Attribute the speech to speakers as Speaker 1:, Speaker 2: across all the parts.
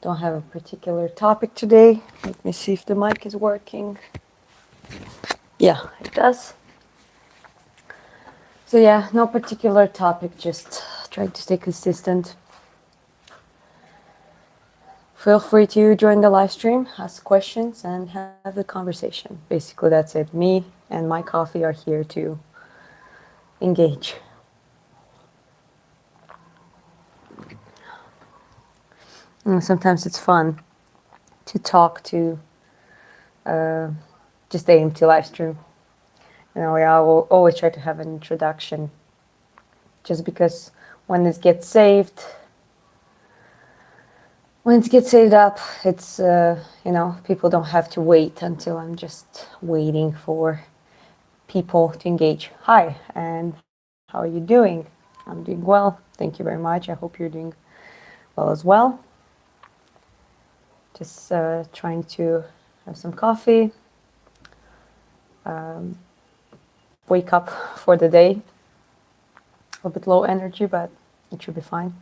Speaker 1: don't have a particular topic today. Let me see if the mic is working. Yeah, it does. So yeah, no particular topic, just trying to stay consistent. Feel free to join the live stream, ask questions, and have the conversation. Basically, that's it. Me and my coffee are here to engage. And sometimes it's fun to talk to just the empty live stream. I will always try to have an introduction, just because when it gets saved up, it's people don't have to wait until I'm just waiting for people to engage. Hi, and how are you doing? I'm doing well, thank you very much. I hope you're doing well as well. Just trying to have some coffee, wake up for the day. A bit low energy, but it should be fine.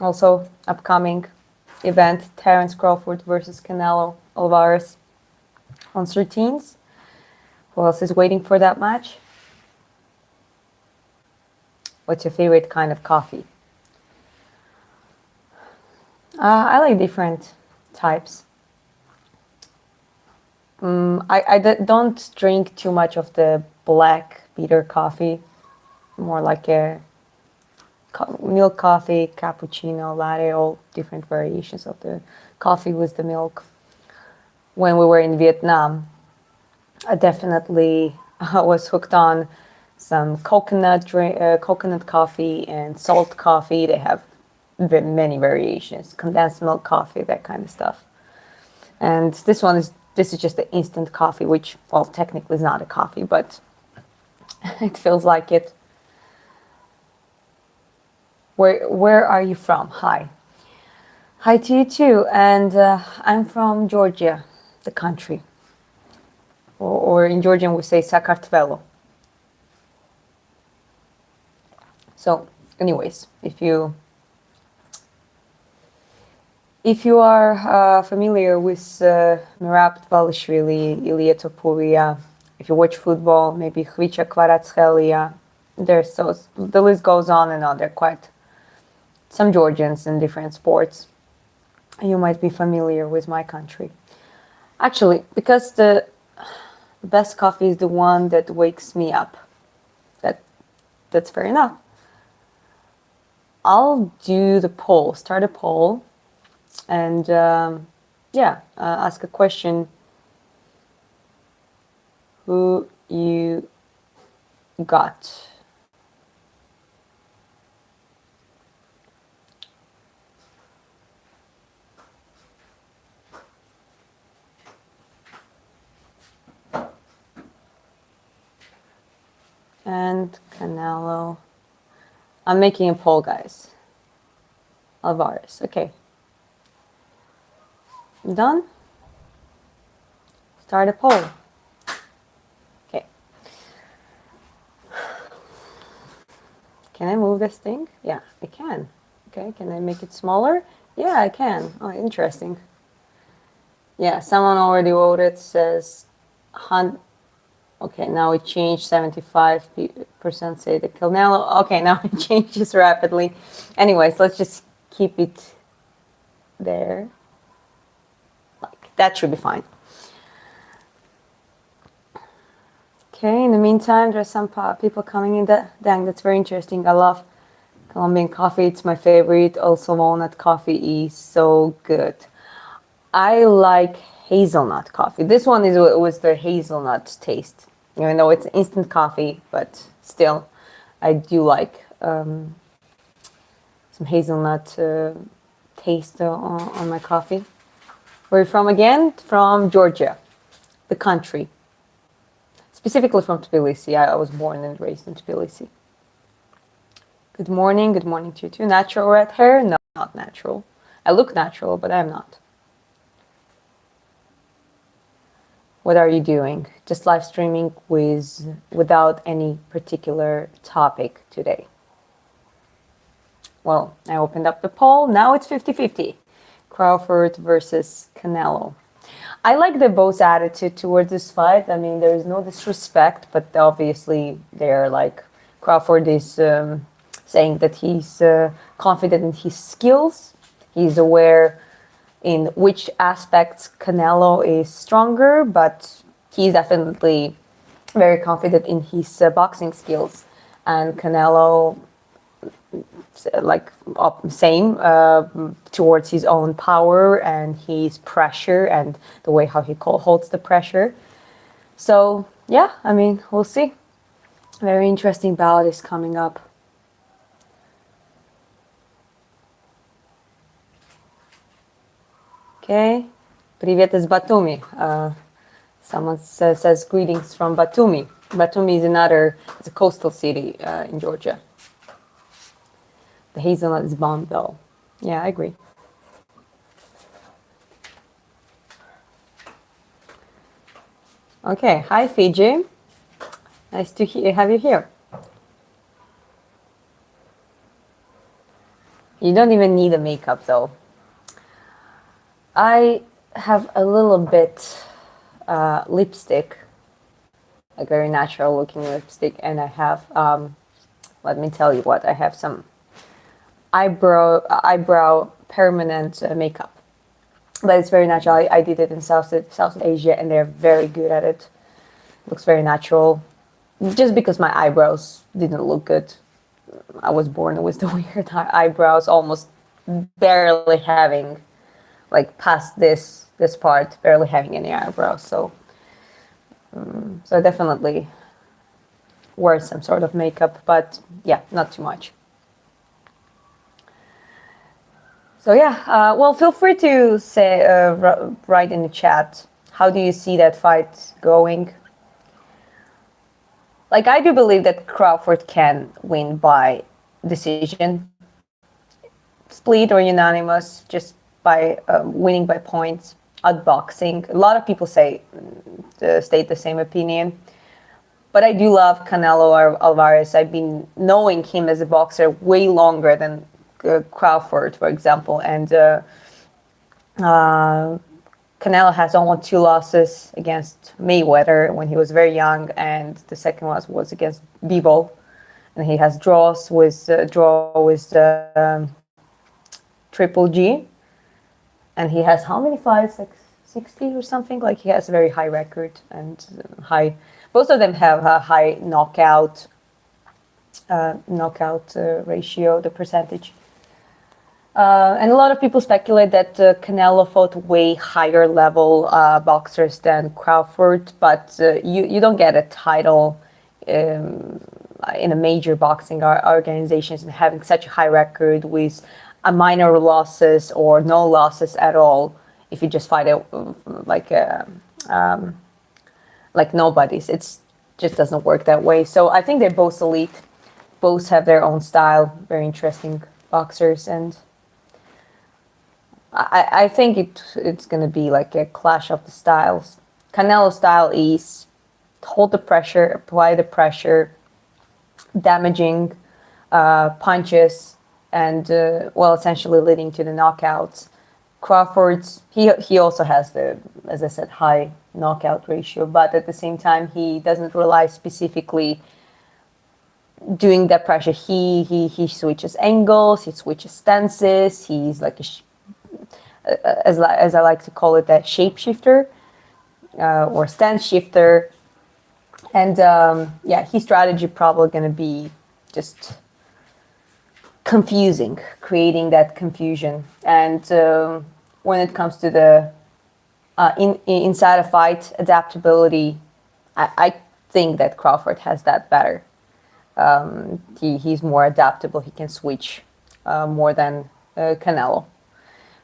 Speaker 1: Also, upcoming event, Terence Crawford versus Canelo Alvarez on 13th. Who else is waiting for that match? What's your favorite kind of coffee? I like different types. I don't drink too much of the black bitter coffee, more like a milk coffee, cappuccino, latte, all different variations of the coffee with the milk. When we were in Vietnam, I definitely was hooked on some coconut coffee and salt coffee. They have many variations, condensed milk coffee, that kind of stuff. And this is just the instant coffee, which, well, technically is not a coffee, but it feels like it. Where are you from? Hi. Hi to you too. And I'm from Georgia, the country. Or in Georgian we say Sakartvelo. So, anyways, if you are familiar with Merab Dvalishvili, Ilya Topuria, if you watch football, maybe Khvicha Kvaratskhelia, the list goes on and on. There are quite some Georgians in different sports. You might be familiar with my country. Actually, because the best coffee is the one that wakes me up. That's fair enough. I'll do the poll, start a poll, and ask a question. Who you got? And Canelo. I'm making a poll, guys. Alvarez. Okay. Done? Start a poll. Okay. Can I move this thing? Yeah, I can. Okay, can I make it smaller? Yeah, I can. Oh, interesting. Yeah, someone already voted, says okay, now it changed. 75% say the Canelo. Okay, now it changes rapidly. Anyways, let's just keep it there. Like that should be fine. Okay, in the meantime, there's some people coming in. Dang, that's very interesting. I love Colombian coffee. It's my favorite. Also, walnut coffee is so good. I like hazelnut coffee. This one was the hazelnut taste. Even though it's instant coffee, but still, I do like some hazelnut taste on my coffee. Where are you from again? From Georgia, the country. Specifically from Tbilisi. I was born and raised in Tbilisi. Good morning to you too. Natural red hair? No, not natural. I look natural, but I'm not. What are you doing? Just live streaming without any particular topic today. Well, I opened up the poll. Now it's 50-50. Crawford versus Canelo. I like the both attitude towards this fight. I mean, there is no disrespect, but obviously they're like, Crawford is saying that he's confident in his skills. He's aware in which aspects Canelo is stronger, but he's definitely very confident in his boxing skills. And Canelo, like same towards his own power and his pressure and the way how he holds the pressure. So yeah, I mean, we'll see. Very interesting bout is coming up. Okay, привет из Batumi. Someone says greetings from Batumi. Batumi is it's a coastal city in Georgia. The hazelnut is bomb though. Yeah, I agree. Okay, hi Fiji. Nice to have you here. You don't even need a makeup though. I have a little bit lipstick, like very natural looking lipstick, and I have, let me tell you what, I have some eyebrow permanent makeup, but it's very natural. I did it in South Asia, and they're very good at it. Looks very natural. Just because my eyebrows didn't look good, I was born with the weird eyebrows, almost barely having, like past this part, barely having any eyebrows. So I definitely wear some sort of makeup, but yeah, not too much. So yeah, well, feel free to say, write in the chat, how do you see that fight going? Like, I do believe that Crawford can win by decision, split or unanimous, just by winning by points, outboxing. A lot of people state the same opinion. But I do love Canelo Alvarez. I've been knowing him as a boxer way longer than Crawford, for example, and Canelo has only 2 losses against Mayweather when he was very young, and the second one was against Bivol, and he has draws with Triple G, and he has how many fights, like 60 or something? Like, he has a very high record and high. Both of them have a high knockout ratio, the percentage. And a lot of people speculate that Canelo fought way higher level boxers than Crawford, but you don't get a title in a major boxing organizations and having such a high record with a minor losses or no losses at all. If you just fight it like nobody's, it's just doesn't work that way. So I think they're both elite, both have their own style, very interesting boxers, and I think it's going to be like a clash of the styles. Canelo's style is hold the pressure, apply the pressure, damaging punches, and essentially leading to the knockouts. Crawford's he also has the, as I said, high knockout ratio, but at the same time he doesn't rely specifically doing that pressure. He switches angles, he switches stances. He's like as I like to call it, that shapeshifter or stance shifter. And his strategy probably going to be just confusing, creating that confusion. And when it comes to the inside a fight adaptability, I think that Crawford has that better. He's more adaptable. He can switch more than Canelo.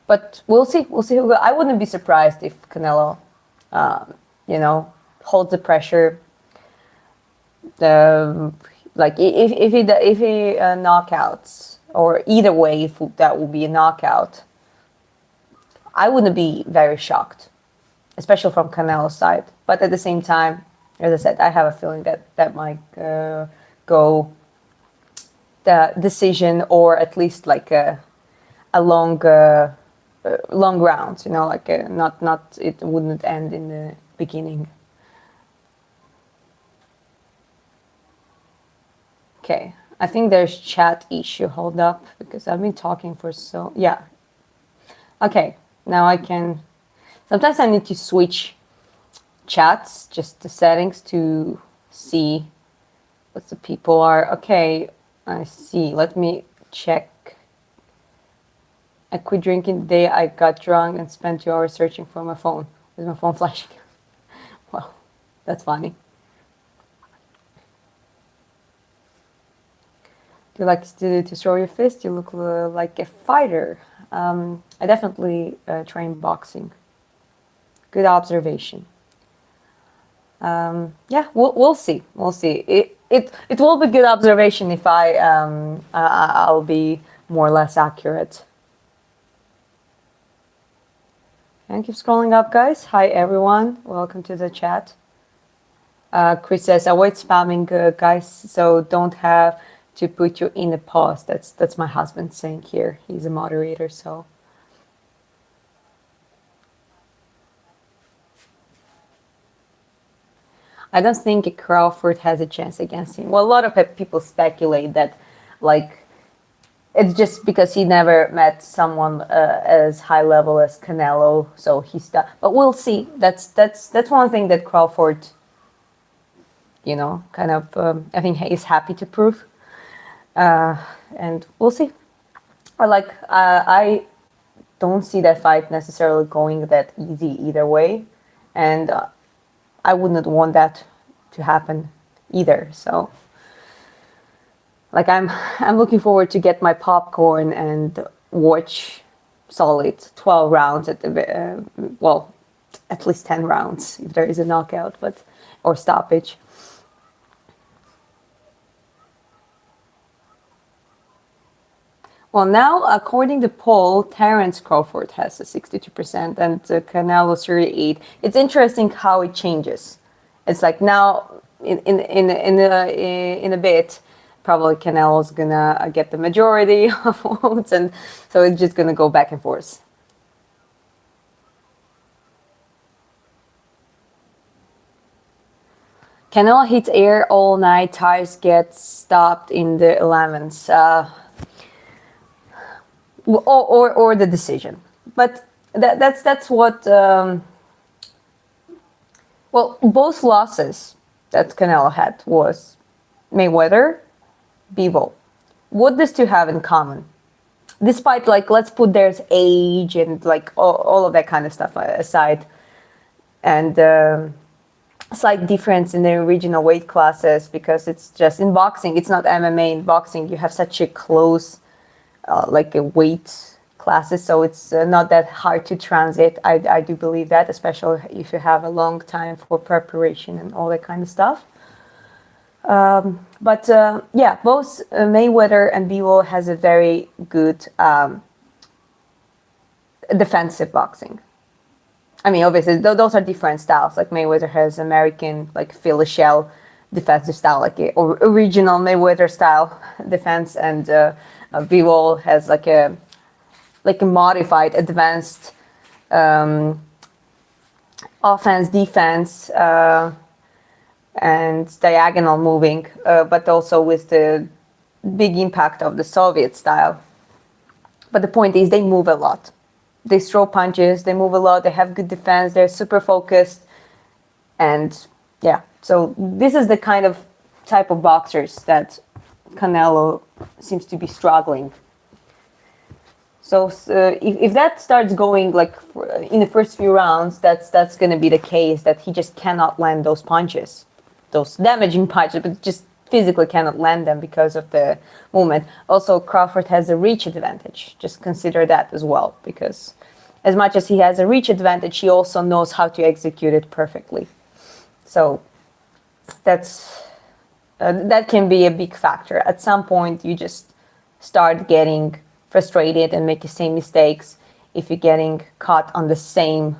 Speaker 1: But we'll see. We'll see. I wouldn't be surprised if Canelo, holds the pressure. If he knockouts, or either way, if that will be a knockout, I wouldn't be very shocked. especially from Canelo's side. But at the same time, as I said, I have a feeling that that might go the decision, or at least like a long round. You know, like not it wouldn't end in the beginning. Okay, I think there's chat issue. Hold up, because I've been talking for so yeah. Okay, now I can. Sometimes I need to switch chats, just the settings, to see what the people are. Okay, I see. Let me check. I quit drinking the day I got drunk and spent 2 hours searching for my phone with my phone flashing. Well, that's funny. Do you like to throw your fist? You look like a fighter. I definitely train boxing. Good observation. Yeah, we'll see. We'll see. It will be good observation if I'll be more or less accurate. And keep scrolling up, guys. Hi, everyone. Welcome to the chat. Chris says, avoid spamming, guys, so don't have to put you in a pause. That's my husband saying here. He's a moderator, so. I don't think Crawford has a chance against him. Well, a lot of people speculate that, like, it's just because he never met someone as high level as Canelo, so he's stuck. But we'll see. That's one thing that Crawford, you know, kind of I think he's happy to prove, and we'll see. I don't see that fight necessarily going that easy either way, and I wouldn't want that to happen either. So. Like I'm looking forward to get my popcorn and watch solid 12 rounds at the well, at least 10 rounds if there is a knockout, but or stoppage. Well, now according to poll, Terence Crawford has a 62% and Canelo 38. It's interesting how it changes. It's like now in a bit. Probably Canelo's gonna get the majority of votes, and so it's just gonna go back and forth. Canelo hits air all night. Tires get stopped in the 11th, or the decision. But that's what. Well, both losses that Canelo had was Mayweather. Bivol. What does two have in common? Despite, like, let's put there's age and like all of that kind of stuff aside, and slight difference in the original weight classes, because it's just in boxing, it's not MMA. In boxing, you have such a close like a weight classes, so it's not that hard to transit. I do believe that, especially if you have a long time for preparation and all that kind of stuff. But yeah, both Mayweather and Bivol has a very good defensive boxing. I mean, obviously, those are different styles. Like Mayweather has American, like Philly shell defensive style, like a original Mayweather style defense, and Bivol has like a modified, advanced offense, defense. And diagonal moving, but also with the big impact of the Soviet style. But the point is, they move a lot. They throw punches, they move a lot, they have good defense, they're super focused. And yeah, so this is the kind of type of boxers that Canelo seems to be struggling. So if that starts going like in the first few rounds, that's going to be the case, that he just cannot land those punches. Those damaging punches, but just physically cannot land them because of the movement. Also, Crawford has a reach advantage. Just consider that as well, because as much as he has a reach advantage, he also knows how to execute it perfectly. So that can be a big factor. At some point, you just start getting frustrated and make the same mistakes if you're getting caught on the same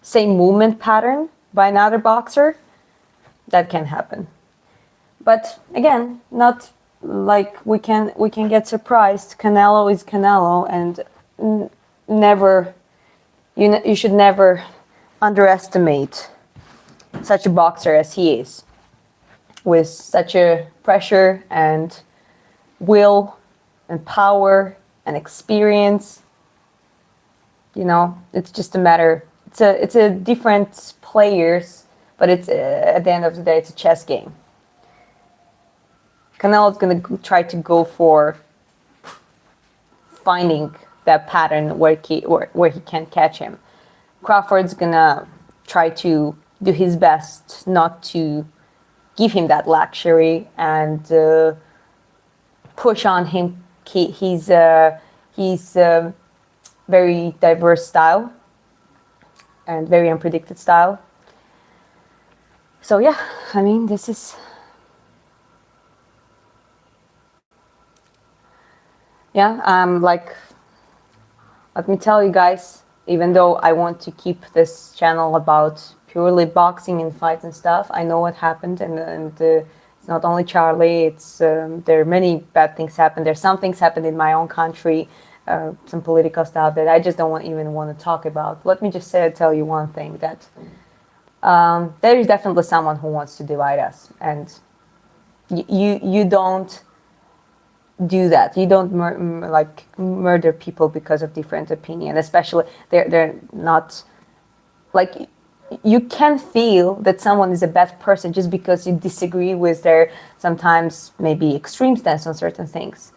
Speaker 1: same movement pattern by another boxer, that can happen. But again, not like we can get surprised. Canelo is Canelo, and never you should never underestimate such a boxer as he is, with such a pressure and will and power and experience. It's just a matter. It's a different players, but it's at the end of the day, it's a chess game. Canelo's going to try to go for finding that pattern where he can't catch him. Crawford's going to try to do his best not to give him that luxury and push on him. He's very diverse style and very unpredicted style. So yeah, I mean, this is... Yeah, let me tell you guys, even though I want to keep this channel about purely boxing and fights and stuff, I know what happened, and it's not only Charlie, it's there are many bad things happened. There's some things happened in my own country, some political stuff that I just don't even want to talk about. Let me just tell you one thing, that there is definitely someone who wants to divide us, and you don't do that. You don't murder people because of different opinion, especially they're not like... You can feel that someone is a bad person just because you disagree with their sometimes maybe extreme stance on certain things.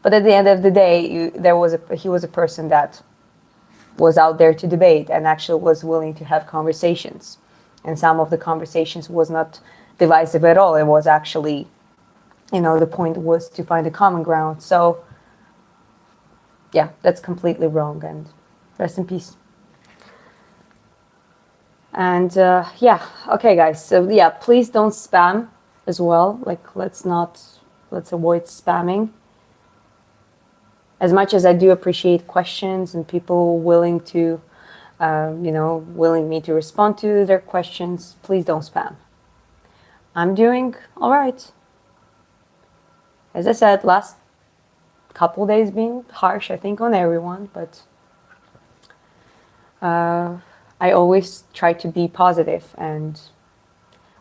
Speaker 1: But at the end of the day, he was a person that was out there to debate and actually was willing to have conversations. And some of the conversations was not divisive at all. It was actually, the point was to find a common ground. So yeah, that's completely wrong, and rest in peace. And yeah, okay guys, so yeah, please don't spam as well. Like, let's avoid spamming. As much as I do appreciate questions and people willing to willing me to respond to their questions, please don't spam. I'm doing all right. As I said, last couple days been harsh, I think, on everyone, but I always try to be positive. And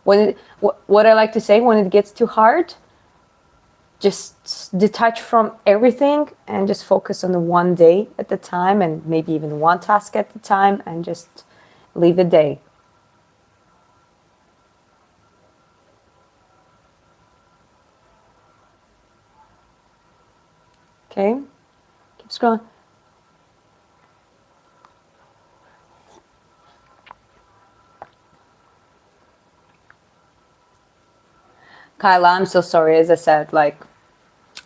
Speaker 1: what I like to say, when it gets too hard, just detach from everything and just focus on the one day at a time, and maybe even one task at a time, and just leave the day. Okay, keep scrolling. Kyla, I'm so sorry. As I said,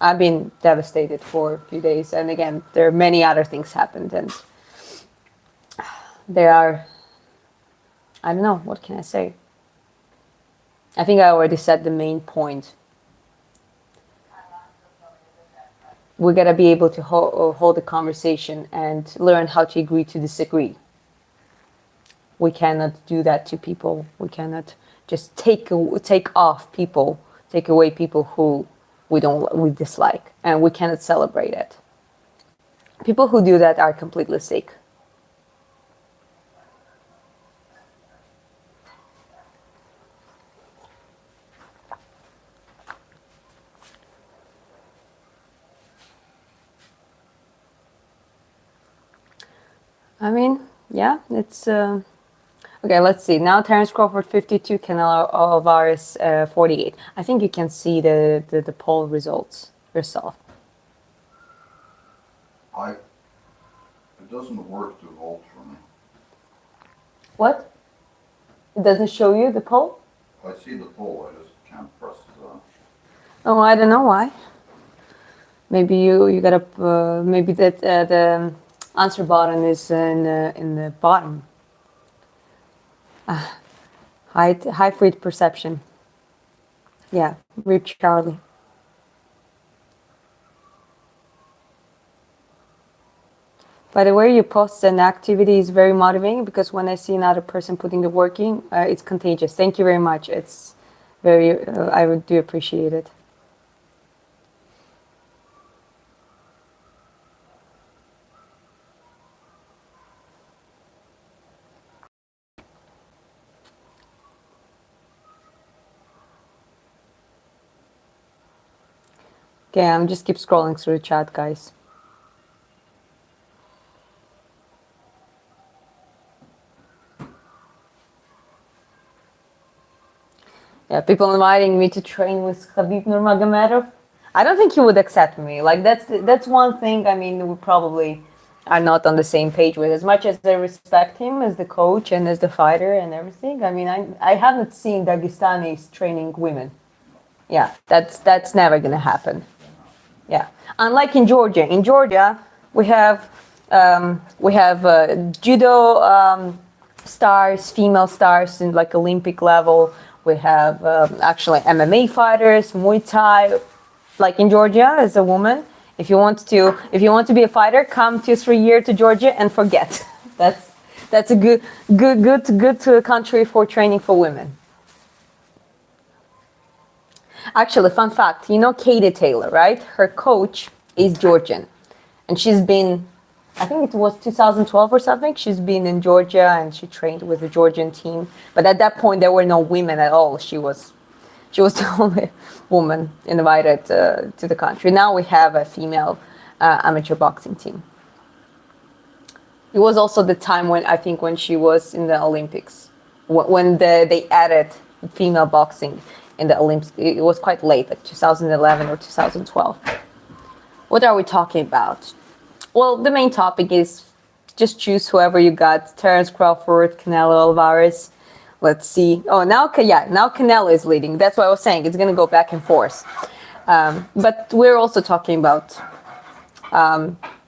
Speaker 1: I've been devastated for a few days, and again, there are many other things happened, and there are, I don't know, what can I say? I think I already said the main point. We gotta be able to hold a conversation and learn how to agree to disagree. We cannot do that to people. We cannot just take away people who we dislike, and we cannot celebrate it. People who do that are completely sick. I mean, yeah, it's okay. Let's see. Now Terence Crawford 52, Canelo Alvarez 48. I think you can see the poll results yourself.
Speaker 2: It doesn't work to vote for me.
Speaker 1: What? It doesn't show you the poll?
Speaker 2: I see the poll, I just can't press
Speaker 1: Oh, I don't know why. Maybe you gotta maybe that the answer button is in the bottom. High freed perception. Yeah, rip Charlie. By the way, you post an activity is very motivating because when I see another person putting the work in, it's contagious. Thank you very much. It's very, I would do appreciate it. Okay, I'm just keep scrolling through the chat, guys. Yeah, people inviting me to train with Khabib Nurmagomedov. I don't think he would accept me. Like that's one thing. I mean, we probably are not on the same page with. As much as I respect him as the coach and as the fighter and everything. I mean, I haven't seen Dagestanis training women. Yeah, that's never gonna happen. Yeah, unlike in Georgia. In Georgia, we have judo stars, female stars in like Olympic level. We have actually MMA fighters, Muay Thai. Like in Georgia, as a woman, if you want to be a fighter, come 2-3 years to Georgia and forget. That's a good country for training for women. Actually, fun fact, you know Katie Taylor, right? Her coach is Georgian. And she's been, I think it was 2012 or something, she's been in Georgia and she trained with the Georgian team. But at that point, there were no women at all. She was the only woman invited to the country. Now we have a female amateur boxing team. It was also the time when she was in the Olympics, when they added female boxing in the Olympics. It was quite late, like 2011 or 2012. What are we talking about? Well, the main topic is just choose whoever you got. Terence Crawford, Canelo Alvarez. Let's see. Oh, now Canelo is leading. That's what I was saying. It's going to go back and forth. But we're also talking about,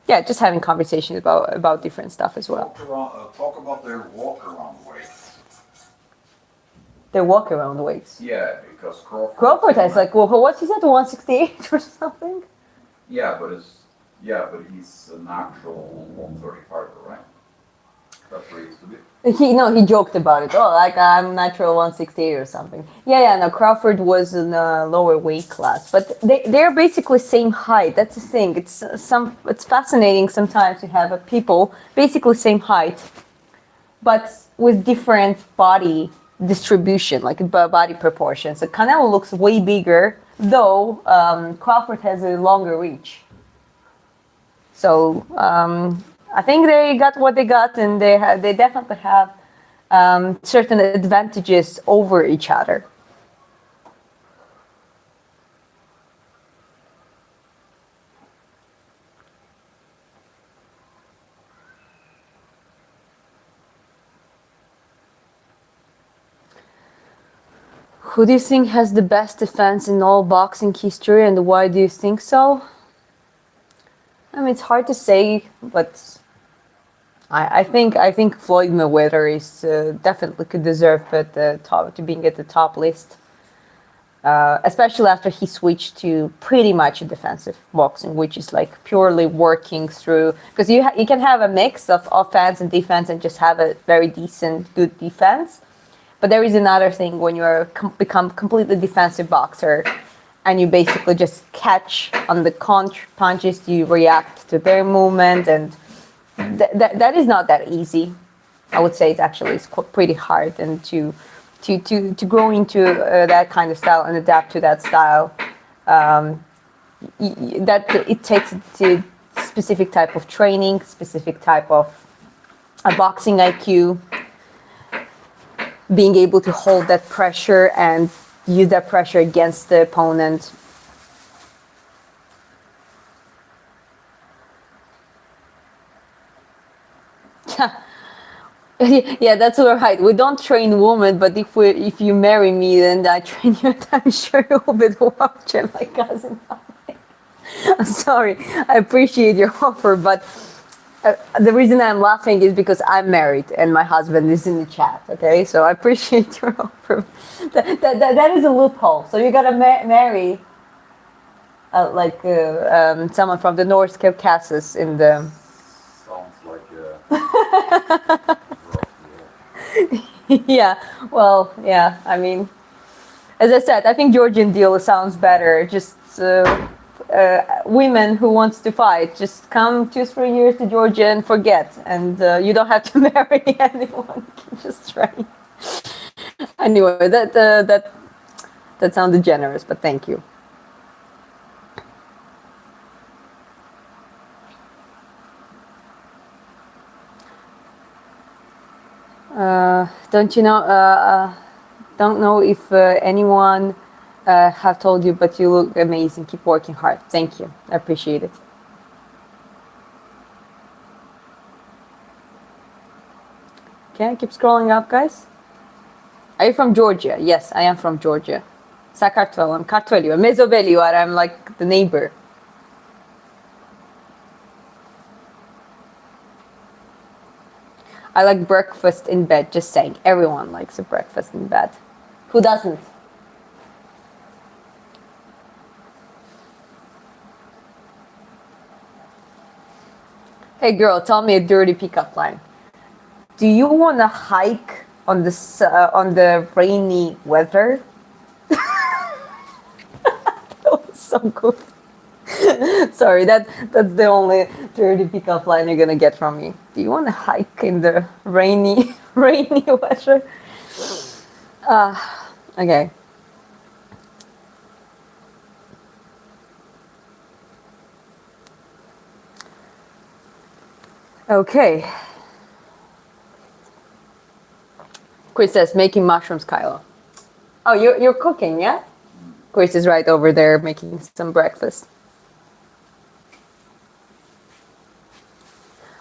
Speaker 1: just having conversations about different stuff as well.
Speaker 2: Talk about their walk around weights.
Speaker 1: Their walk around weights.
Speaker 2: Yeah, because
Speaker 1: Crawford has like, well, what is that, 168 or something?
Speaker 2: Yeah, but he's a natural 135er, right? That's where he used to be.
Speaker 1: He joked about it. Oh, like I'm natural 168 or something. No, Crawford was in a lower weight class, but they're basically same height. That's the thing. It's fascinating sometimes to have people basically same height, but with different body distribution, like body proportions. So Canelo looks way bigger, though Crawford has a longer reach. So I think they got what they got, and they definitely have certain advantages over each other. Who do you think has the best defense in all boxing history, and why do you think so? I mean, it's hard to say, but I think Floyd Mayweather is definitely could deserve at the top, to being at the top list, especially after he switched to pretty much a defensive boxing, which is like purely working through, because you can have a mix of offense and defense and just have a very decent, good defense. But there is another thing when you become completely defensive boxer, and you basically just catch on the punches, you react to their movement, and that is not that easy. I would say it's pretty hard, and to grow into that kind of style and adapt to that style, that it takes a specific type of training, specific type of a boxing IQ, being able to hold that pressure and use that pressure against the opponent. Yeah, that's all right. We don't train women, but if you marry me, then I train you. I'm sure you will be watching my cousin. I'm sorry. I appreciate your offer, but the reason I'm laughing is because I'm married and my husband is in the chat. Okay, so I appreciate your offer. That is a loophole. So you gotta marry someone from the North Caucasus in the.
Speaker 2: Sounds
Speaker 1: Yeah, well, yeah, I mean, as I said, I think Georgian deal sounds better. Just women who wants to fight, just come 2-3 years to Georgia and forget, and you don't have to marry anyone. You can just train. Anyway, that sounded generous, but thank you. Don't you know? Don't know if anyone have told you, but you look amazing. Keep working hard. Thank you. I appreciate it. Can I keep scrolling up, guys? Are you from Georgia? Yes, I am from Georgia. Sakartvelam, Kartvelio, Mezobelio, I'm like the neighbor. I like breakfast in bed, just saying. Everyone likes a breakfast in bed. Who doesn't? Hey girl, tell me a dirty pickup line. Do you want to hike on the rainy weather? That was so good. Sorry, that's the only dirty pickup line you're gonna get from me. Do you want to hike in the rainy weather? Okay. Okay. Chris says making mushrooms, Kylo. Oh, you're cooking, yeah? Chris is right over there making some breakfast.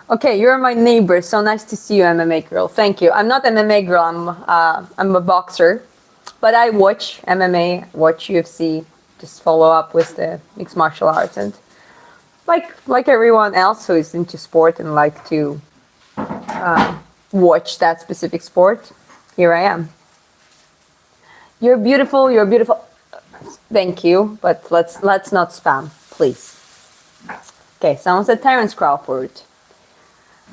Speaker 1: Okay, you're my neighbor. So nice to see you, MMA girl. Thank you. I'm not MMA girl. I'm a boxer, but I watch MMA, watch UFC, just follow up with the mixed martial arts, and like everyone else who is into sport and like to watch that specific sport, here I am. You're beautiful. You're beautiful. Thank you, but let's not spam, please. Okay, someone said Terence Crawford.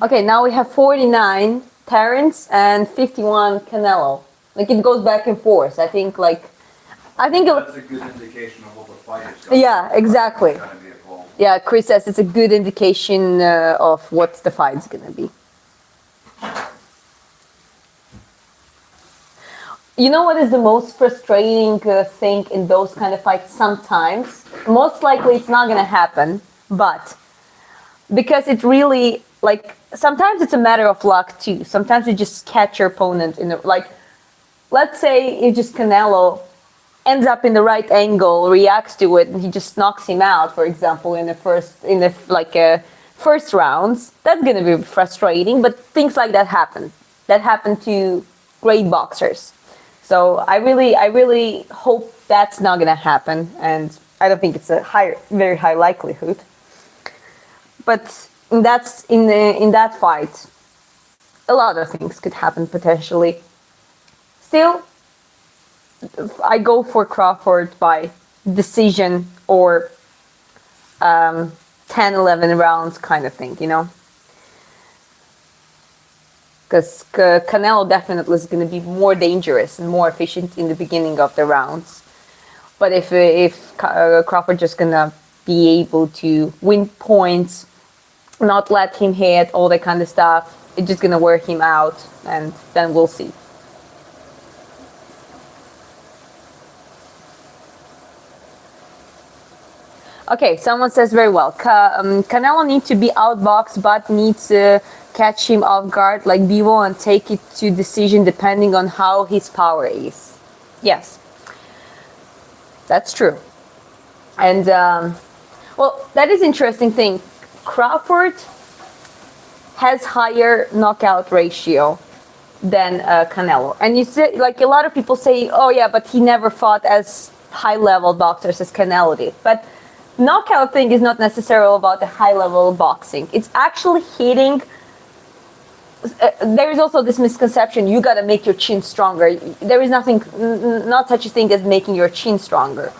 Speaker 1: Okay, now we have 49 Terence and 51 Canelo. Like it goes back and forth. I think
Speaker 2: that's a good indication of what the fight is going to be.
Speaker 1: Yeah, exactly. Yeah, Chris says it's a good indication of what the fight's gonna be. You know what is the most frustrating thing in those kind of fights sometimes? Most likely it's not gonna happen, but because it really, like, sometimes it's a matter of luck too. Sometimes you just catch your opponent in the, like, let's say if just Canelo ends up in the right angle, reacts to it, and he just knocks him out, for example, in the first rounds. That's gonna be frustrating, but things like that happen. That happen to great boxers. So I really hope that's not gonna happen, and I don't think it's a very high likelihood. But in that fight, a lot of things could happen potentially. Still, I go for Crawford by decision or 10-11 rounds kind of thing, you know? Because Canelo definitely is going to be more dangerous and more efficient in the beginning of the rounds. But if Crawford just going to be able to win points, not let him hit, all that kind of stuff, it's just going to wear him out, and then we'll see. Okay, someone says very well. Canelo needs to be outboxed, but needs to catch him off guard like Bivol and take it to decision depending on how his power is. Yes, that's true. And, well, that is interesting thing. Crawford has higher knockout ratio than Canelo. And you see, like a lot of people say, oh yeah, but he never fought as high-level boxers as Canelo did. But knockout thing is not necessarily about the high-level boxing. It's actually hitting. There is also this misconception: you got to make your chin stronger. There is not such a thing as making your chin stronger.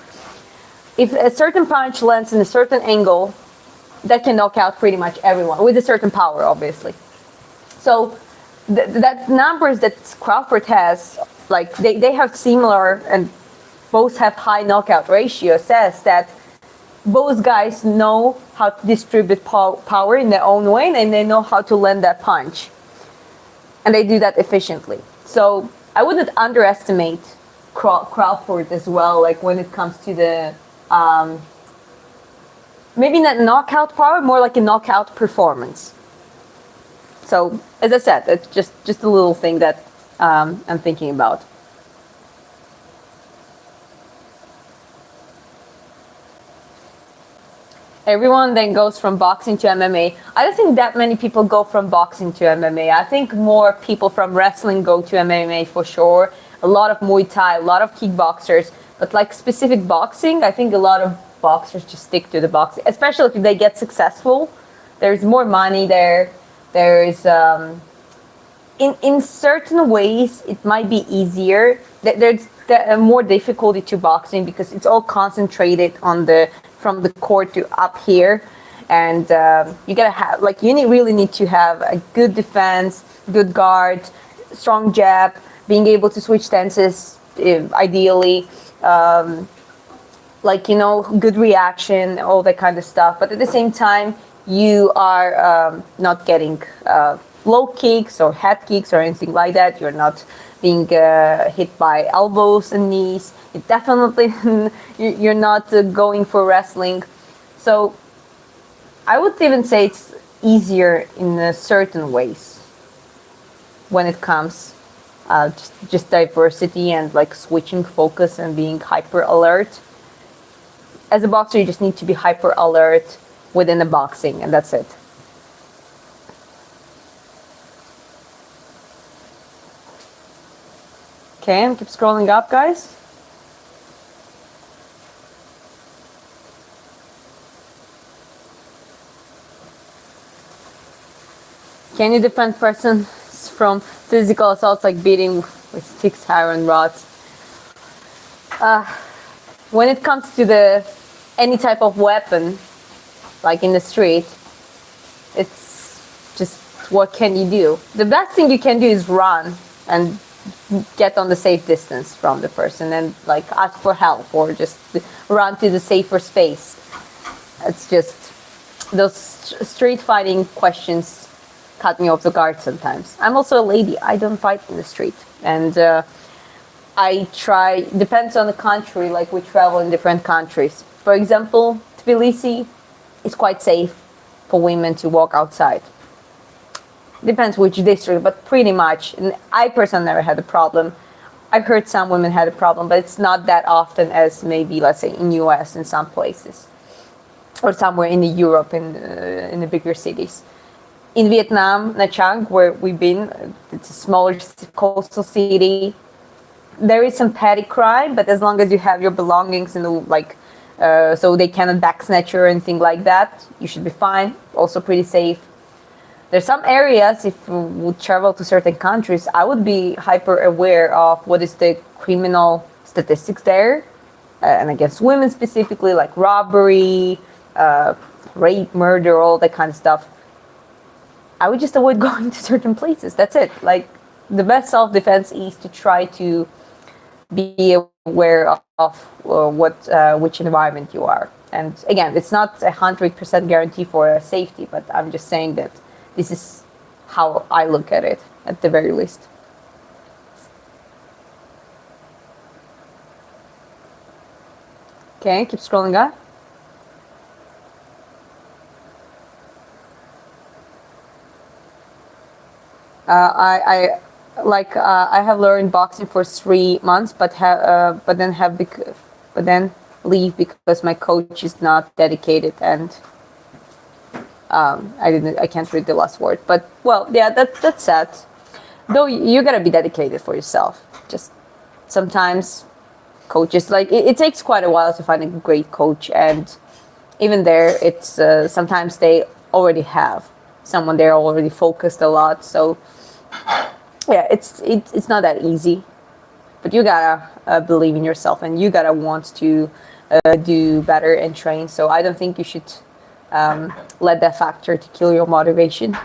Speaker 1: If a certain punch lands in a certain angle, that can knock out pretty much everyone with a certain power, obviously. So that numbers that Crawford has, like they have similar and both have high knockout ratio, says that both guys know how to distribute power in their own way, and they know how to land that punch. And they do that efficiently. So I wouldn't underestimate Crawford as well, like when it comes to the, maybe not knockout power, more like a knockout performance. So as I said, it's just a little thing that I'm thinking about. Everyone then goes from boxing to MMA. I don't think that many people go from boxing to MMA. I think more people from wrestling go to MMA for sure. A lot of Muay Thai, a lot of kickboxers. But like specific boxing, I think a lot of boxers just stick to the boxing, especially if they get successful. There's more money there. There's in certain ways it might be easier. There's more difficulty to boxing because it's all concentrated on from the core to up here, and you gotta have, like, really need to have a good defense, good guard, strong jab, being able to switch stances ideally, good reaction, all that kind of stuff. But at the same time, you are not getting low kicks or head kicks or anything like that. You're not being hit by elbows and knees. It definitely, you're not going for wrestling. So I would even say it's easier in certain ways when it comes just diversity and like switching focus and being hyper alert. As a boxer, you just need to be hyper alert within the boxing, and that's it. Okay, and keep scrolling up, guys. Can you defend persons from physical assaults like beating with sticks, iron rods? When it comes to any type of weapon, like in the street, it's just, what can you do? The best thing you can do is run and get on the safe distance from the person and like ask for help or just run to the safer space. It's just those street fighting questions cut me off the guard sometimes. I'm also a lady. I don't fight in the street, and I try, depends on the country, like we travel in different countries. For example, Tbilisi is quite safe for women to walk outside. Depends which district, but pretty much. And I personally never had a problem. I've heard some women had a problem, but it's not that often as maybe, let's say, in US in some places, or somewhere in Europe in the bigger cities. In Vietnam, Nha Trang, where we've been, it's a smaller coastal city. There is some petty crime, but as long as you have your belongings in the so they cannot backsnatch you or anything like that, you should be fine. Also pretty safe. There's some areas, if you would travel to certain countries, I would be hyper aware of what is the criminal statistics there, and against women specifically, like robbery, rape, murder, all that kind of stuff. I would just avoid going to certain places. That's it. Like, the best self-defense is to try to be aware of which environment you are. And again, it's not 100% guarantee for safety, but I'm just saying that this is how I look at it, at the very least. Okay, keep scrolling up. I have learned boxing for 3 months, but then leave because my coach is not dedicated, and I can't read the last word. But well, yeah, that's sad. Though you gotta be dedicated for yourself. Just sometimes coaches, like, it takes quite a while to find a great coach, and even there, it's sometimes they already have someone there already focused a lot. So yeah, it's not that easy, but you gotta believe in yourself, and you gotta want to do better and train. So I don't think you should let that factor to kill your motivation.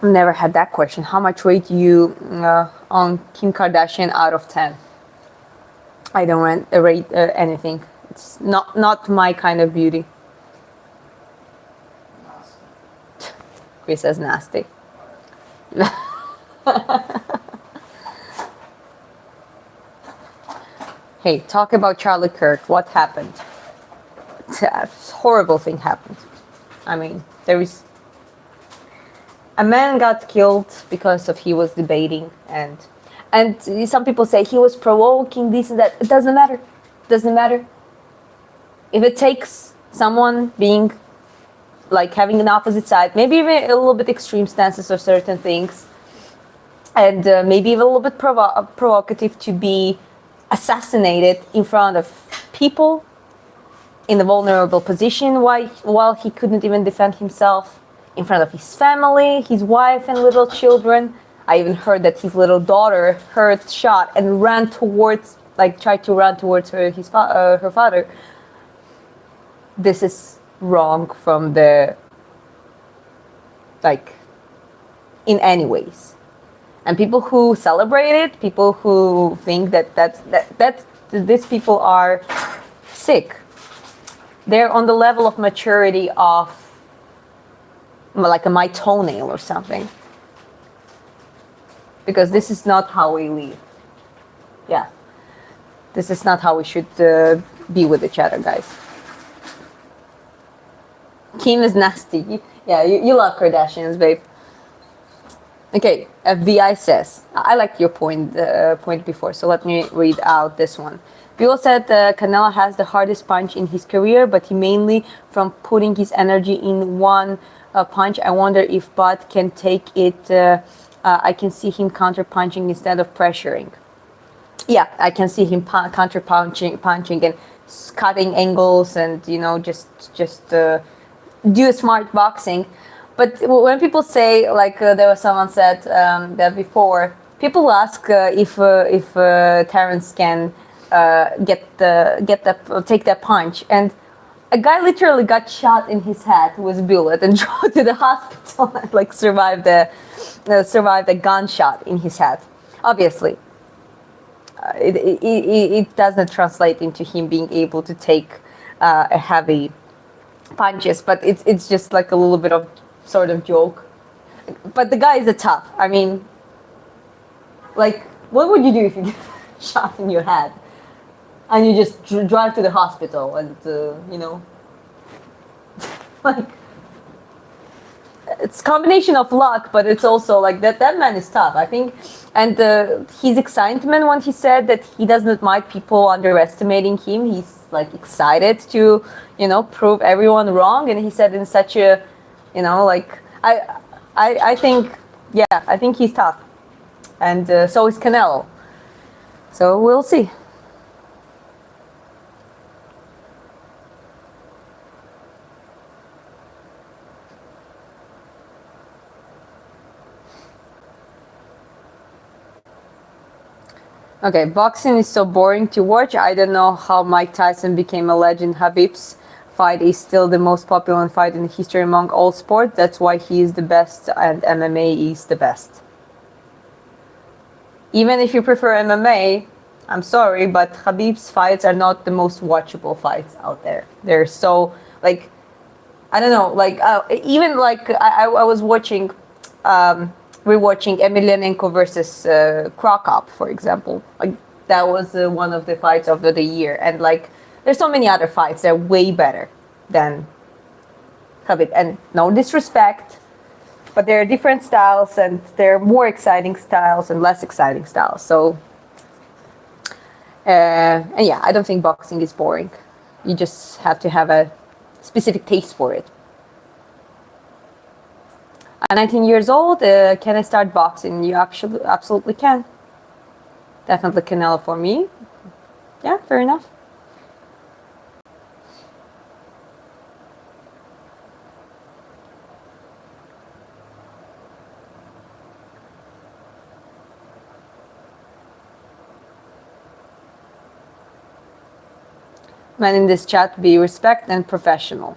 Speaker 1: Never had that question. How much rate you on Kim Kardashian out of 10? I don't rate anything. It's not my kind of beauty.
Speaker 2: Nasty.
Speaker 1: Chris says nasty. Hey, talk about Charlie Kirk. What happened? A horrible thing happened. I mean, there is a man got killed because of he was debating, and some people say he was provoking this and that. It doesn't matter. Doesn't matter. If it takes someone being like having an opposite side, maybe even a little bit extreme stances of certain things, and maybe even a little bit provocative to be assassinated in front of people in a vulnerable position while he couldn't even defend himself, in front of his family, his wife and little children. I even heard that his little daughter heard shot and ran towards, like tried to run towards her father. This is wrong from the, like, in any ways. And people who celebrate it, people who think that these people are sick. They're on the level of maturity of like my toenail or something. Because this is not how we live. Yeah. This is not how we should be with each other, guys. Kim is nasty. Yeah, you love Kardashians, babe. Okay, FBI says, I liked your point before, so let me read out this one. People said Canelo has the hardest punch in his career, but he mainly from putting his energy in one punch. I wonder if Bud can take it. I can see him counter punching instead of pressuring. Yeah, I can see him counter punching and cutting angles, and just do smart boxing. But when people say, like there was someone said that before, people ask if Terrence can take that punch, and a guy literally got shot in his head with a bullet and drove to the hospital and like survived a gunshot in his head. Obviously, it doesn't translate into him being able to take a heavy punches, but it's just like a little bit of sort of joke. But the guy is a tough. I mean, like, what would you do if you get shot in your head and you just drive to the hospital and like, it's a combination of luck, but it's also like that man is tough, I think. And his excitement when he said that he doesn't mind people underestimating him, he's like excited to prove everyone wrong, and he said in such a like I think, yeah, I think he's tough, and so is Canelo, so we'll see. Okay, boxing is so boring to watch. I don't know how Mike Tyson became a legend. Khabib's fight is still the most popular fight in history among all sports. That's why he is the best, and MMA is the best. Even if you prefer MMA, I'm sorry, but Khabib's fights are not the most watchable fights out there. They're so, like, I don't know, like, even like I was watching, rewatching Emelianenko versus Crawford, for example. Like, that was one of the fights of the year, and like there's so many other fights that are way better than Khabib. And no disrespect, but there are different styles, and there are more exciting styles and less exciting styles. So, and yeah, I don't think boxing is boring. You just have to have a specific taste for it. At 19 years old, can I start boxing? You absolutely can. Definitely Canelo for me. Yeah, fair enough. Men in this chat, be respect and professional.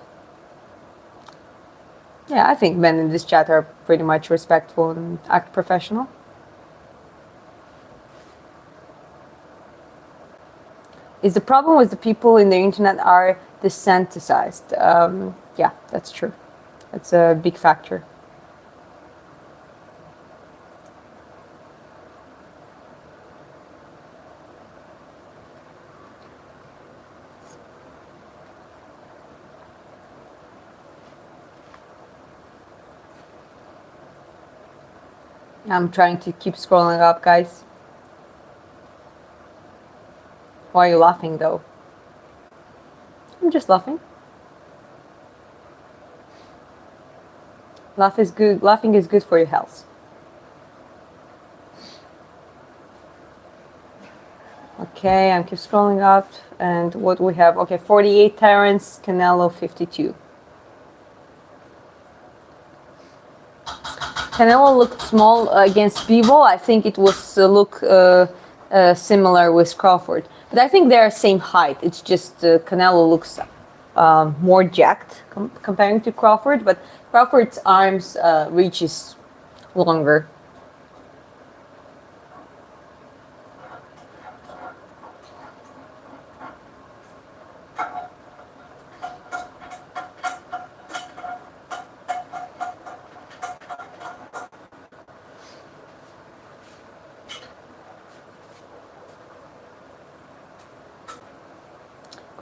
Speaker 1: Yeah, I think men in this chat are pretty much respectful and act professional. Is the problem with the people in the internet are desensitized? Yeah, that's true. That's a big factor. I'm trying to keep scrolling up, guys. Why are you laughing, though? I'm just laughing. Laugh is good. Laughing is good for your health. Okay, I'm keep scrolling up, and what we have? Okay, 48 Terrence, Canelo 52. Canelo looked small against Bivol. I think it was similar with Crawford, but I think they're same height. It's just Canelo looks more jacked comparing to Crawford, but Crawford's arms reaches longer.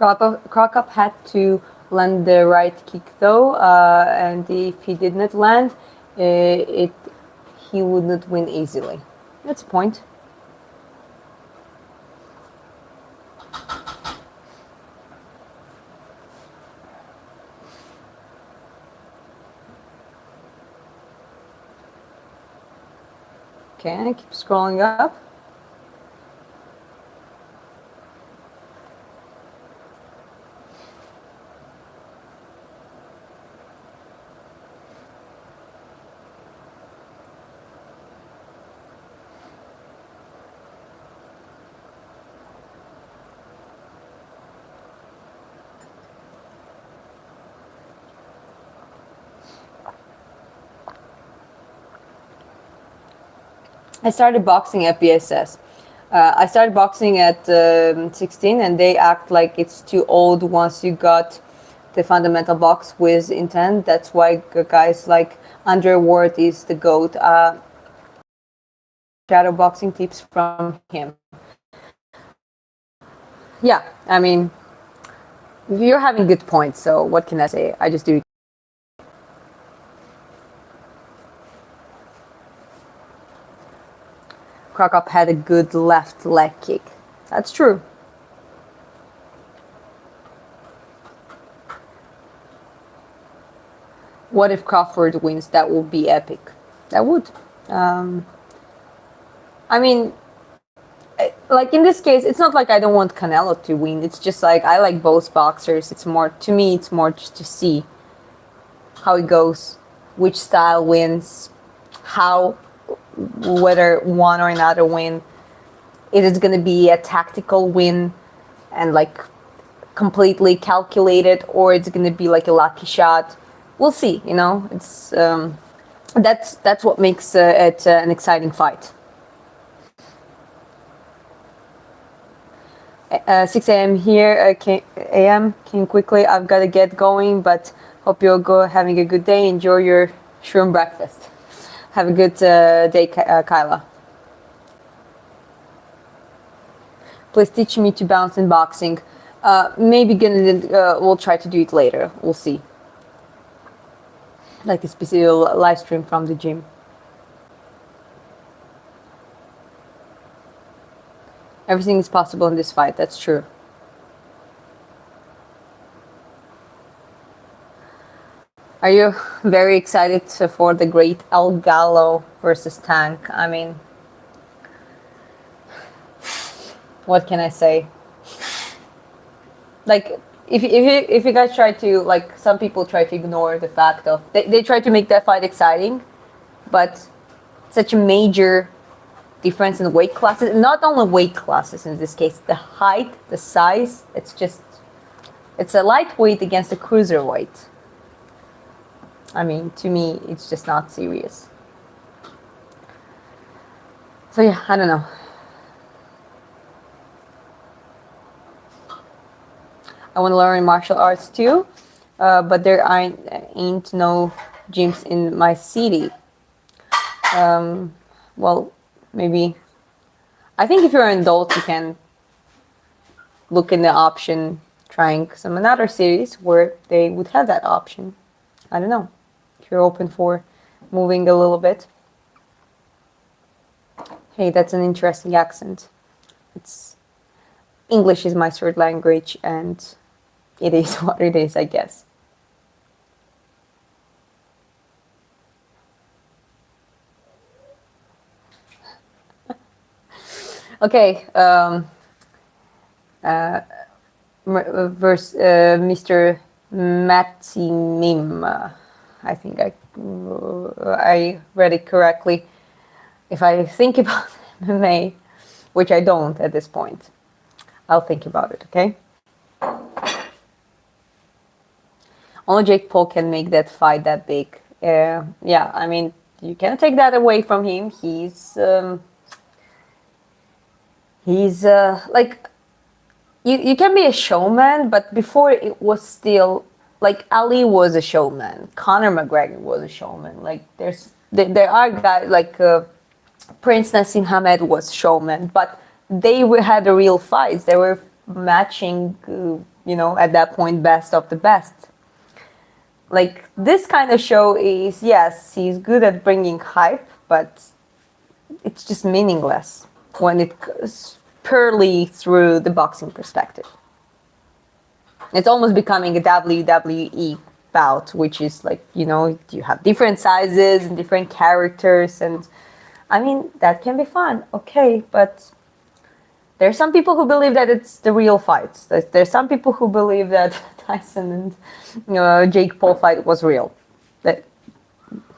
Speaker 1: Crockup had to land the right kick though, and if he did not land, he would not win easily. That's a point. Okay, I keep scrolling up. I started boxing at BSS. I started boxing at 16, and they act like it's too old once you got the fundamental box with intent. That's why guys like Andre Ward is the GOAT. Shadow boxing tips from him. Yeah, I mean, you're having good points, so what can I say? I just do it. Crockup had a good left leg kick. That's true. What if Crawford wins? That would be epic. That would. I mean, like in this case, it's not like I don't want Canelo to win. It's just like I like both boxers. It's more, to me, it's more just to see how it goes, which style wins, how, whether one or another win. Is it going to be a tactical win and like completely calculated, or it's going to be like a lucky shot? We'll see. You know, it's that's what makes it an exciting fight. 6 a.m. here. A.m. came quickly. I've got to get going, but hope you're having a good day. Enjoy your shroom breakfast. Have a good day, Kyla. Please teach me to bounce in boxing. Maybe we'll try to do it later. We'll see. Like a specific live stream from the gym. Everything is possible in this fight. That's true. Are you very excited for the great El Gallo versus Tank? I mean, what can I say? Like, if you guys try to, like, some people try to ignore the fact of, they try to make that fight exciting, but such a major difference in weight classes, not only weight classes in this case, the height, the size, it's a lightweight against a cruiserweight. I mean, to me, it's just not serious. So yeah, I don't know. I want to learn martial arts too, but there ain't no gyms in my city. Well, maybe. I think if you're an adult, you can look in the option trying some another cities where they would have that option. I don't know if you're open for moving a little bit. Hey, that's an interesting accent. It's English is my third language, and it is what it is, I guess. Okay, Mr. Matimim. I think I read it correctly. If I think about MMA, which I don't at this point, I'll think about it, okay? Only Jake Paul can make that fight that big. Yeah, I mean, you can't take that away from him. He's like, you can be a showman, but before it was still like Ali was a showman, Conor McGregor was a showman. Like there are guys like Prince Nassim Hamed was showman, but had the real fights. They were matching, at that point, best of the best. Like this kind of show is, yes, he's good at bringing hype, but it's just meaningless when it goes purely through the boxing perspective. It's almost becoming a WWE bout, which is like, you have different sizes and different characters, and I mean, that can be fun, okay, but there's some people who believe that it's the real fights. There's some people who believe that Tyson and Jake Paul fight was real. That,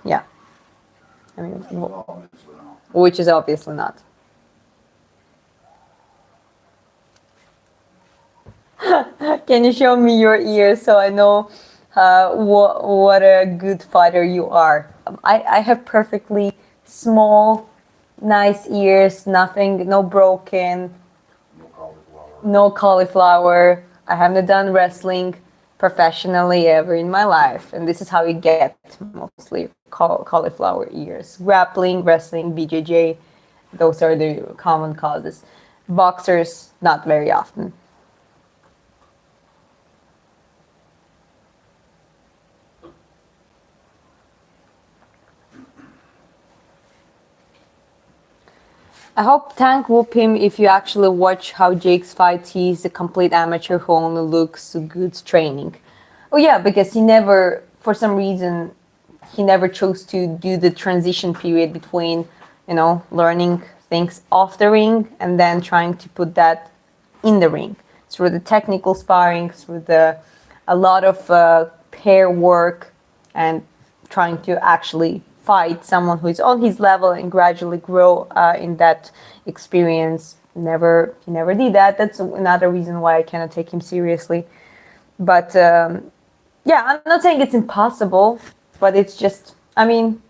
Speaker 1: yeah. I mean, which is obviously not. Can you show me your ears so I know what a good fighter you are? I have perfectly small, nice ears, nothing, no broken, no cauliflower. I haven't done wrestling professionally ever in my life, and this is how you get mostly cauliflower ears. Grappling, wrestling, BJJ, those are the common causes. Boxers, not very often. I hope Tank whoop him if you actually watch how Jake's fights. He's a complete amateur who only looks good training. Oh yeah, because for some reason, he never chose to do the transition period between, learning things off the ring and then trying to put that in the ring through the technical sparring, through a lot of pair work, and trying to actually fight someone who is on his level and gradually grow in that experience. He never did that. That's another reason why I cannot take him seriously. But yeah, I'm not saying it's impossible, but it's just, I mean,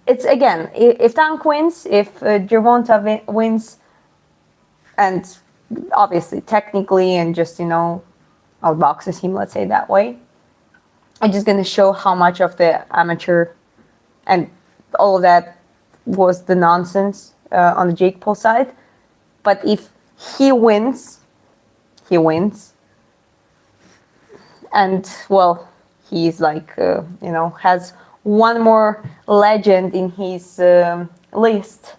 Speaker 1: it's again, if Tank wins, if Gervonta wins, and obviously technically and just, outboxes him, let's say that way, I'm just going to show how much of the amateur and all of that was the nonsense on the Jake Paul side. But if he wins, and well, he's like, has one more legend in his list.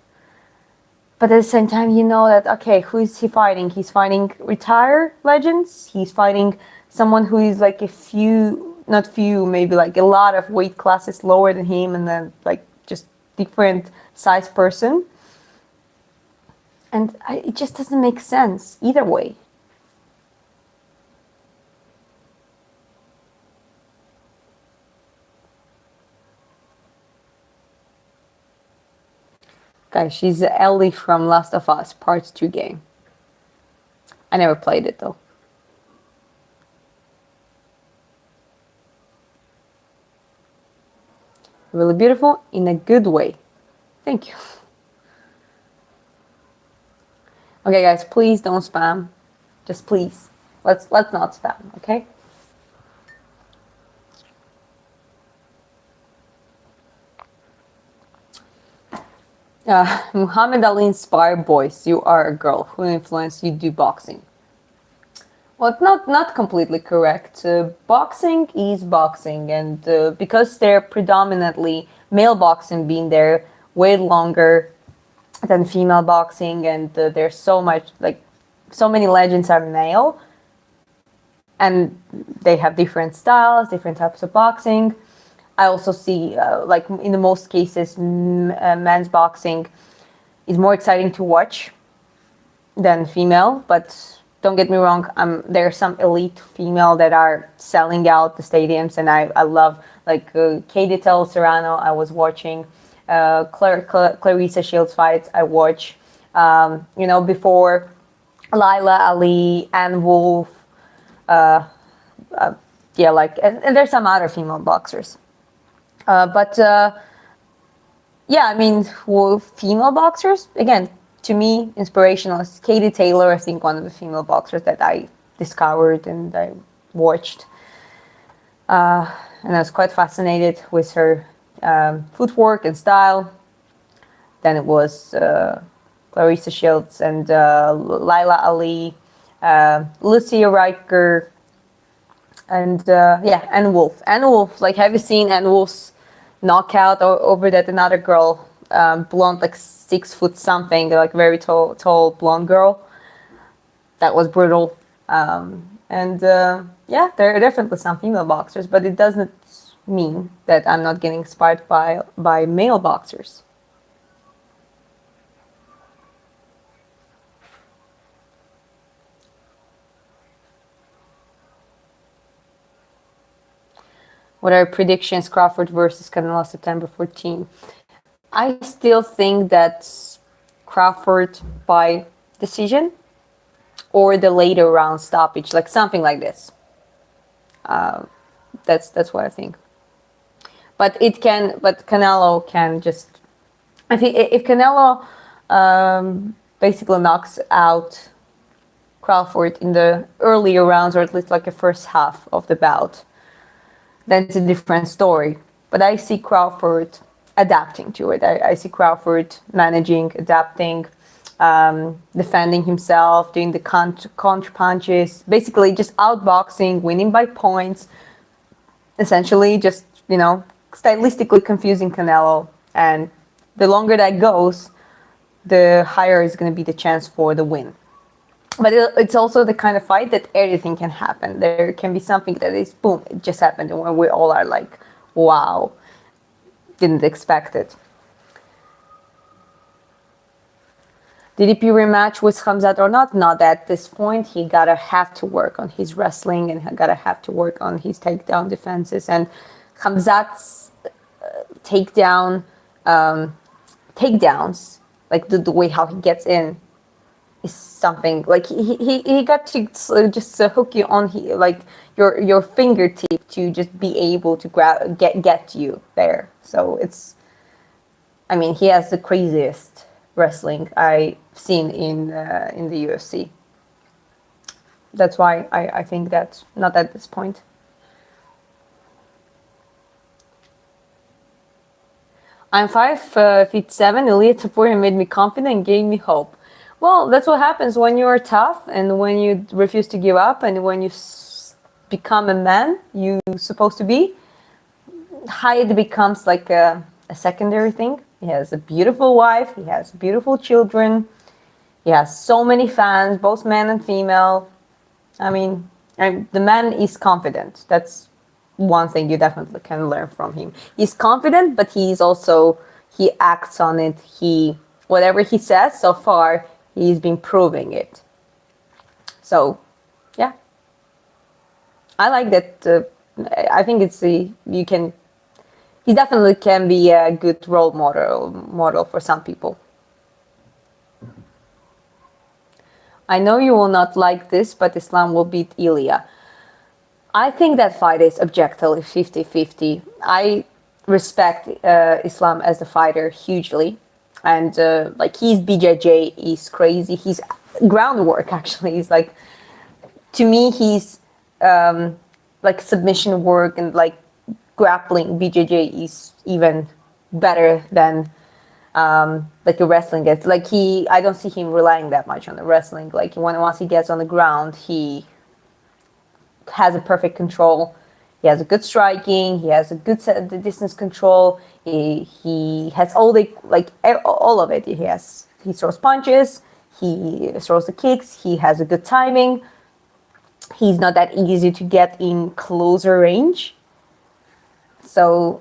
Speaker 1: But at the same time, you know that, okay, who is he fighting? He's fighting retired legends. He's fighting someone who is like maybe like a lot of weight classes lower than him, and then like just different size person. And it just doesn't make sense either way. Guys, she's Ellie from Last of Us Part 2 game. I never played it though. Really beautiful in a good way. Thank you. Okay, guys, please don't spam. Just please. Let's not spam, okay? Muhammad Ali inspired boys. You are a girl. Who influenced you do boxing? Well, it's not completely correct. Boxing is boxing, and because they're predominantly male boxing being there way longer than female boxing, and there's so much like so many legends are male, and they have different styles, different types of boxing. I also see, like in the most cases, men's boxing is more exciting to watch than female. But don't get me wrong, there are some elite female that are selling out the stadiums, and I love like Katie Tel Serrano. I was watching Clarissa Shields fights. I watch, before Laila Ali and Wolf. Yeah, like and there's some other female boxers. But yeah, I mean, female boxers, again, to me, inspirational is Katie Taylor, I think one of the female boxers that I discovered and I watched. And I was quite fascinated with her footwork and style. Then it was Clarissa Shields and Laila Ali, Lucia Riker, and and Wolf. Anne Wolf, like, have you seen Anne Wolf's knockout over that another girl, blonde, like 6 foot something, like very tall blonde girl? That was brutal. Yeah, there are definitely some female boxers, but it doesn't mean that I'm not getting inspired by male boxers. What are predictions? Crawford versus Canelo, September 14. I still think that's Crawford by decision or the later round stoppage, like something like this. That's what I think. But Canelo can just. I think if Canelo basically knocks out Crawford in the earlier rounds, or at least like the first half of the bout, then it's a different story. But I see Crawford adapting to it. I see Crawford managing, adapting, defending himself, doing the counter punches, basically just outboxing, winning by points, essentially just, stylistically confusing Canelo. And the longer that goes, the higher is going to be the chance for the win. But it's also the kind of fight that anything can happen. There can be something that is, boom, it just happened. And when we all are like, wow, didn't expect it. DDP rematch with Khamzat or not? Not at this point. He gotta have to work on his wrestling and gotta have to work on his takedown defenses. And Khamzat's takedowns, like the way how he gets in, is something like he got to just hook you on like your fingertip to just be able to get you there. So it's, I mean, he has the craziest wrestling I've seen in the UFC. That's why I think that's not at this point. I'm 5'7". Elliot support made me confident and gave me hope. Well, that's what happens when you are tough and when you refuse to give up and when you become a man you're supposed to be. Height becomes like a secondary thing. He has a beautiful wife. He has beautiful children. He has so many fans, both men and female. I mean, the man is confident. That's one thing you definitely can learn from him. He's confident, but he acts on it. Whatever he says so far, he's been proving it. So, yeah. I like that. I think he definitely can be a good role model for some people. I know you will not like this, but Islam will beat Ilya. I think that fight is objectively 50-50. I respect Islam as a fighter hugely, and like his BJJ is crazy. His groundwork actually is like, to me, he's like submission work and like grappling BJJ is even better than like the wrestling gets. Like I don't see him relying that much on the wrestling. Like once he gets on the ground, he has a perfect control. He has a good striking. He has a good the distance control. He has all the like all of it. He throws punches. He throws the kicks. He has a good timing. He's not that easy to get in closer range. So,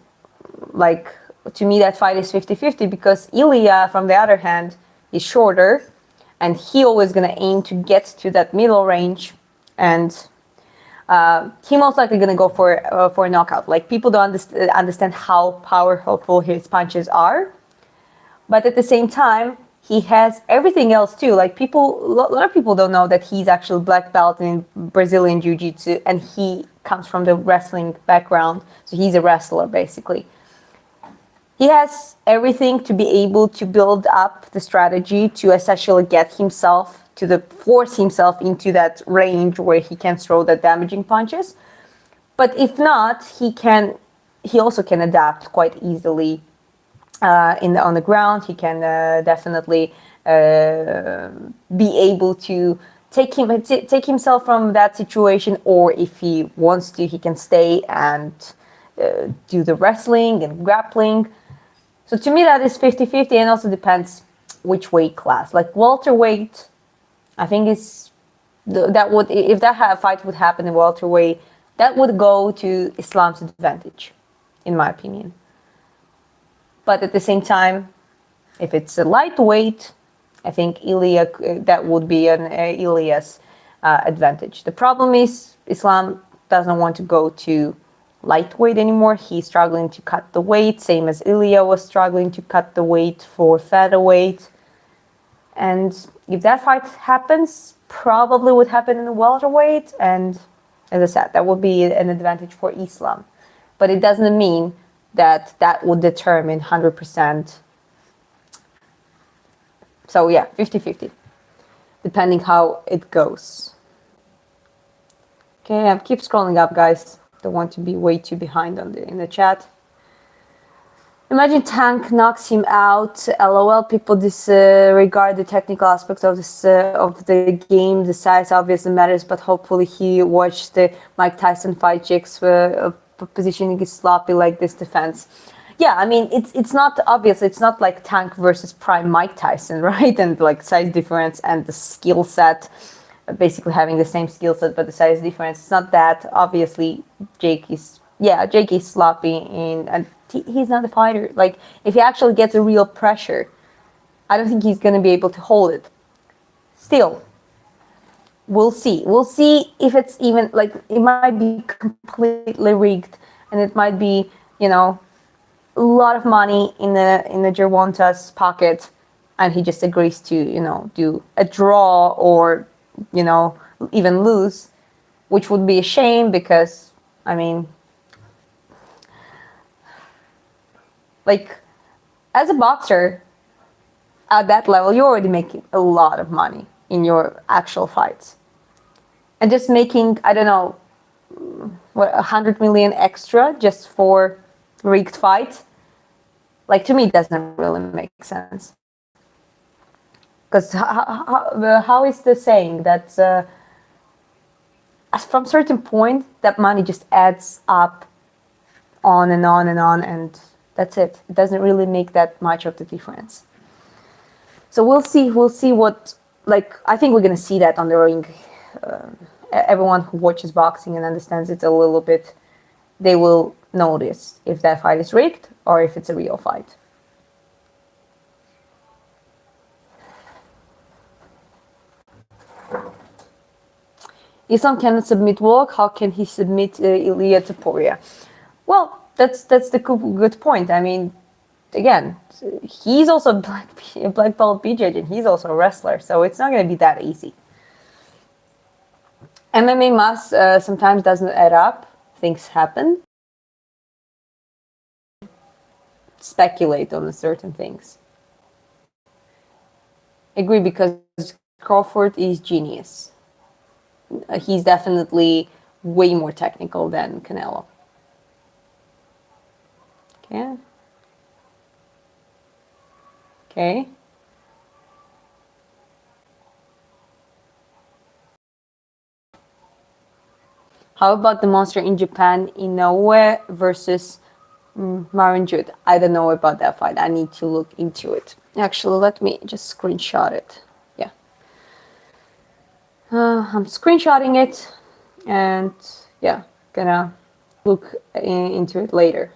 Speaker 1: like, to me, that fight is 50-50 because Ilya, from the other hand, is shorter and he always going to aim to get to that middle range, and he most likely going to go for a knockout. Like, people don't understand how powerful his punches are, but at the same time, he has everything else too. Like, a lot of people don't know that he's actually black belt in Brazilian Jiu-Jitsu, and he comes from the wrestling background, so he's a wrestler basically. He has everything to be able to build up the strategy to essentially get himself force himself into that range where he can throw the damaging punches. But if not, he also can adapt quite easily on the ground. He can definitely be able to take himself from that situation, or if he wants to, he can stay and do the wrestling and grappling. So to me, that is 50-50, and also depends which weight class. Like welterweight, I think if that fight would happen in welterweight, that would go to Islam's advantage, in my opinion. But at the same time, if it's a lightweight, I think that would be an Ilya's advantage. The problem is Islam doesn't want to go to lightweight anymore. He's struggling to cut the weight, same as Ilya was struggling to cut the weight for featherweight. And if that fight happens, probably would happen in the welterweight. And as I said, that would be an advantage for Islam. But it doesn't mean that would determine 100%. So yeah, 50-50, depending how it goes. Okay, I keep scrolling up, guys. Don't want to be way too behind in the chat. Imagine Tank knocks him out. LOL. People disregard the technical aspects of the game. The size obviously matters, but hopefully he watched the Mike Tyson fight. Jake's positioning is sloppy like this defense. Yeah, I mean it's not obvious. It's not like Tank versus prime Mike Tyson, right? And like size difference and the skill set. Basically having the same skill set, but the size difference. It's not that. Obviously, Jake is sloppy, and he's not a fighter. Like, if he actually gets a real pressure, I don't think he's going to be able to hold it. Still, we'll see. We'll see if it's even, like, it might be completely rigged, and it might be, a lot of money in the Gervonta's pocket, and he just agrees to, do a draw or even lose, which would be a shame because, I mean, like, as a boxer, at that level, you're already making a lot of money in your actual fights. And just making, I don't know, 100 million extra just for rigged fights, like, to me, doesn't really make sense. Because how is the saying that from a certain point, that money just adds up on and on and on, and that's it. It doesn't really make that much of the difference. So we'll see what, like, I think we're going to see that on the ring. Everyone who watches boxing and understands it a little bit, they will notice if that fight is rigged or if it's a real fight. Islam cannot submit Volk. How can he submit Ilya Topuria? Well, that's the good point. I mean, again, he's also a black belt BJJ, and he's also a wrestler, so it's not going to be that easy. MMA mass sometimes doesn't add up. Things happen. speculate on certain things. Agree, because Crawford is genius. He's definitely way more technical than Canelo. Okay. Okay. How about the monster in Japan, Inoue versus Marin Jude? I don't know about that fight. I need to look into it. Actually, let me just screenshot it. Yeah. I'm screenshotting it, and yeah, gonna look into it later.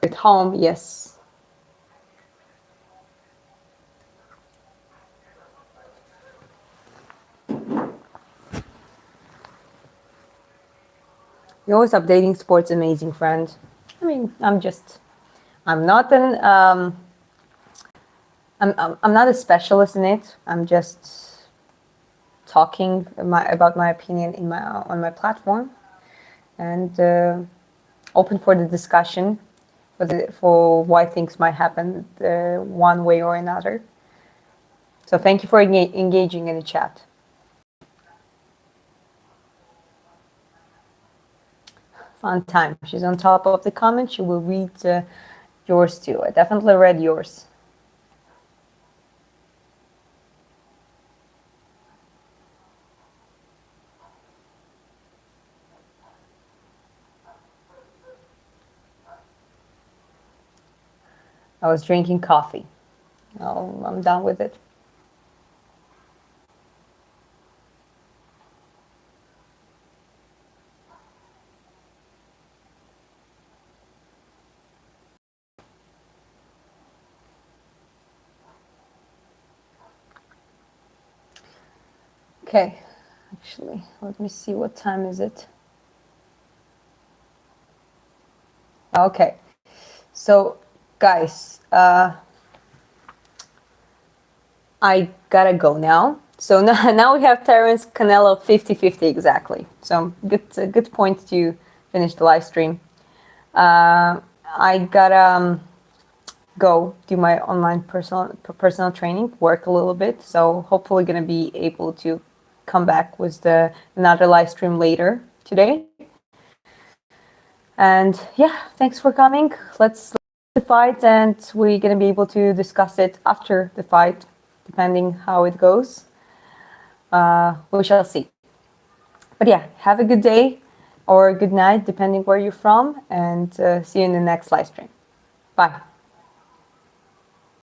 Speaker 1: At home, yes. You're always updating sports, amazing friend. I mean, I'm not I'm not a specialist in it. I'm just talking about my opinion on my platform, and open for the discussion for why things might happen one way or another. So thank you for engaging in the chat. Fun time. She's on top of the comments. She will read yours too. I definitely read yours. I was drinking coffee. Oh, I'm done with it. Okay, actually, let me see, what time is it? Okay, so guys, I gotta go now. So now we have Terence Canelo 50-50 exactly. So a good point to finish the live stream. I gotta go do my online personal training, work a little bit. So hopefully gonna be able to come back with another live stream later today. And yeah, thanks for coming. Let's the fight, and we're gonna be able to discuss it after the fight, depending how it goes. We shall see. But yeah, have a good day or good night, depending where you're from, and see you in the next live stream. Bye.